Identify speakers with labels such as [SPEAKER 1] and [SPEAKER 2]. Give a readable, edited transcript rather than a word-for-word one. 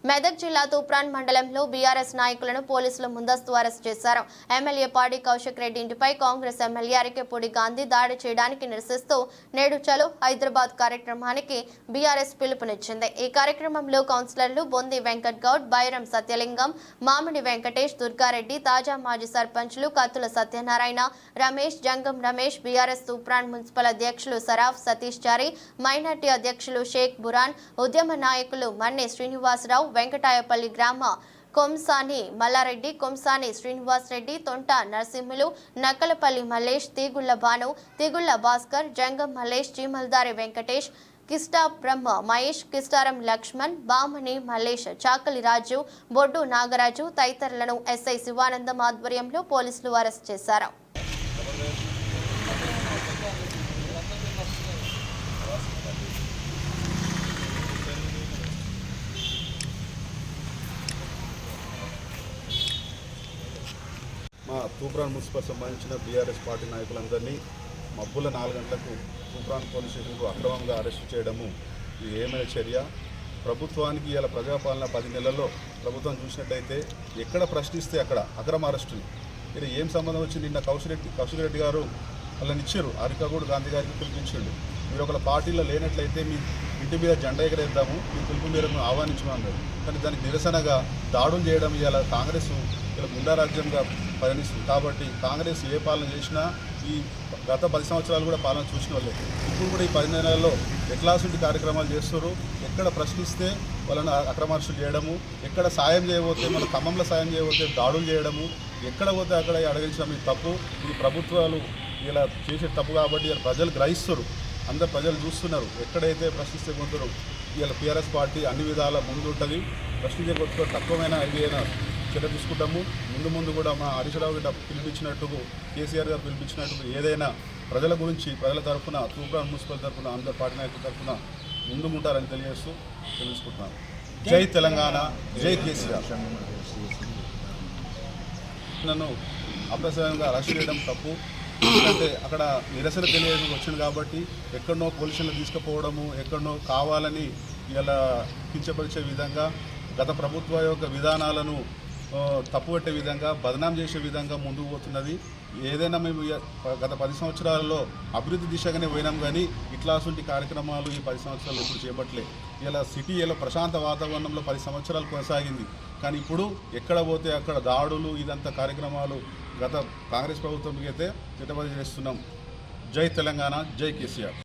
[SPEAKER 1] మెదక్ జిల్లా తూప్రాన్ మండలంలో బీఆర్ఎస్ నాయకులను పోలీసులు ముందస్తు అరెస్ట్ చేశారు. ఎమ్మెల్యే పాడి కౌశిక్ రెడ్డి ఇంటిపై కాంగ్రెస్ ఎమ్మెల్యే అరికెపూడి గాంధీ దాడి చేయడానికి నిరసిస్తూ నేడు చలో హైదరాబాద్ కార్యక్రమానికి బీఆర్ఎస్ పిలుపునిచ్చింది. ఈ కార్యక్రమంలో కౌన్సిలర్లు బొంది వెంకట్ గౌడ్, బైరం సత్యలింగం, మామిడి వెంకటేష్, దుర్గారెడ్డి, తాజా మాజీ సర్పంచ్లు కత్తుల సత్యనారాయణ, రమేష్, జంగం రమేష్, బీఆర్ఎస్ తూప్రాన్ మున్సిపల్ అధ్యక్షులు సరాఫ్ సతీష్ చారి, మైనార్టీ అధ్యక్షులు షేక్ బురాన్, ఉద్యమ నాయకులు మన్నె శ్రీనివాసరావు, వెంకటాయపల్లి గ్రామ కొమ్సాని మల్లారెడ్డి, కొమ్సాని శ్రీనివాస్ రెడ్డి, తొంట నరసింహులు, నక్కలపల్లి మల్లేష్, తీగుళ్ల భాను, తీగుళ్ల భాస్కర్, జంగం మల్లేష్, చీమల్దారి వెంకటేష్, కిస్టా బ్రహ్మ మహేష్, కిస్టారం లక్ష్మణ్, బామని మల్లేష్, చాకలి రాజు, బొడ్డు నాగరాజు తదితరులను ఎస్ఐ శివానందం ఆధ్వర్యంలో పోలీసులు అరెస్ట్ చేశారు.
[SPEAKER 2] మా తూప్రాన్ మున్సిపల్ సంబంధించిన బీఆర్ఎస్ పార్టీ నాయకులందరినీ మబ్బుల 4 గంటలకు తూప్రాన్ పోలీస్ స్టేషన్కు అక్రమంగా అరెస్టు చేయడము ఇది ఏమైనా చర్య? ప్రభుత్వానికి ఇలా ప్రజాపాలన 10 నెలల్లో ప్రభుత్వం చూసినట్టయితే ఎక్కడ ప్రశ్నిస్తే అక్కడ అక్రమ అరెస్టులు. ఇది ఏం సంబంధం వచ్చి నిన్న కౌశిక్ రెడ్డి గారు వాళ్ళని ఇచ్చారు, అరికగూడు గాంధీ గారికి పిలిపించాడు. మీరు ఒక పార్టీలో లేనట్లయితే మీ ఇంటి మీద జెండా ఎగరేద్దాము, మీ పిలుపు మేరకు ఆహ్వానించమన్నారు. కానీ దానికి నిరసనగా దాడులు చేయడం ఇలా కాంగ్రెస్ ఇలా గుండా రాజ్యంగా పరిణిస్తుంది. కాబట్టి కాంగ్రెస్ ఏ పాలన చేసినా ఈ గత 10 సంవత్సరాలు కూడా పాలన చూసిన వాళ్ళే. ఇప్పుడు కూడా ఈ 10 నెలల్లో ఎట్లాంటి కార్యక్రమాలు చేస్తారు. ఎక్కడ ప్రశ్నిస్తే వాళ్ళని అక్రమార్షులు చేయడము, ఎక్కడ సాయం చేయబోతే మన ఖమ్మంలో సాయం చేయబోతే దాడులు చేయడము, ఎక్కడ పోతే అక్కడ అడగించడం ఇది తప్పు. ఇది ప్రభుత్వాలు ఇలా చేసే తప్పు కాబట్టి ప్రజలు గ్రహిస్తారు, అందరు ప్రజలు చూస్తున్నారు. ఎక్కడైతే ప్రశ్నిస్తే కొందరు ఇలా టీఆర్ఎస్ పార్టీ అన్ని విధాల ముందు ఉంటుంది. ప్రశ్నించే కొత్త తక్కువైనా ఏదైనా చర్య తీసుకుంటాము. ముందు కూడా మా హరీశ్రావు గారు పిలిపించినట్టు, కేసీఆర్ గారు పిలిపించినట్టు ఏదైనా ప్రజల గురించి ప్రజల తరఫున తూప్రాన్ మున్సిపల్ తరఫున అందరు పార్టీ నాయకుల తరఫున ముందుంటారని తెలియజేస్తూ తెలుసుకుంటున్నాను. జై తెలంగాణ, జై కేసీఆర్. నన్ను అప్రసారంగా అరెస్ట్ చేయడం తప్పు. ఎందుకంటే అక్కడ నిరసన తెలియజేసి వచ్చింది కాబట్టి ఎక్కడనో పోలీసులను తీసుకుపోవడము, ఎక్కడనో కావాలని ఇలా కించపరిచే విధంగా గత ప్రభుత్వ యొక్క విధానాలను తప్పుపట్టే విధంగా బదనాం చేసే విధంగా ముందుకు పోతున్నది. ఏదైనా మేము గత 10 సంవత్సరాలలో అభివృద్ధి దిశగానే పోయినాం, కానీ ఇట్లాంటి కార్యక్రమాలు ఈ 10 సంవత్సరాలు ఎప్పుడు చేపట్టలే. ఇలా సిటీ ఇలా ప్రశాంత వాతావరణంలో 10 సంవత్సరాలు కొనసాగింది. కానీ ఇప్పుడు ఎక్కడ పోతే అక్కడ దాడులు ఇదంతా కార్యక్రమాలు గత కాంగ్రెస్ ప్రభుత్వంకి అయితే చిట్టబడి చేస్తున్నాం. జై తెలంగాణ, జై కేసీఆర్.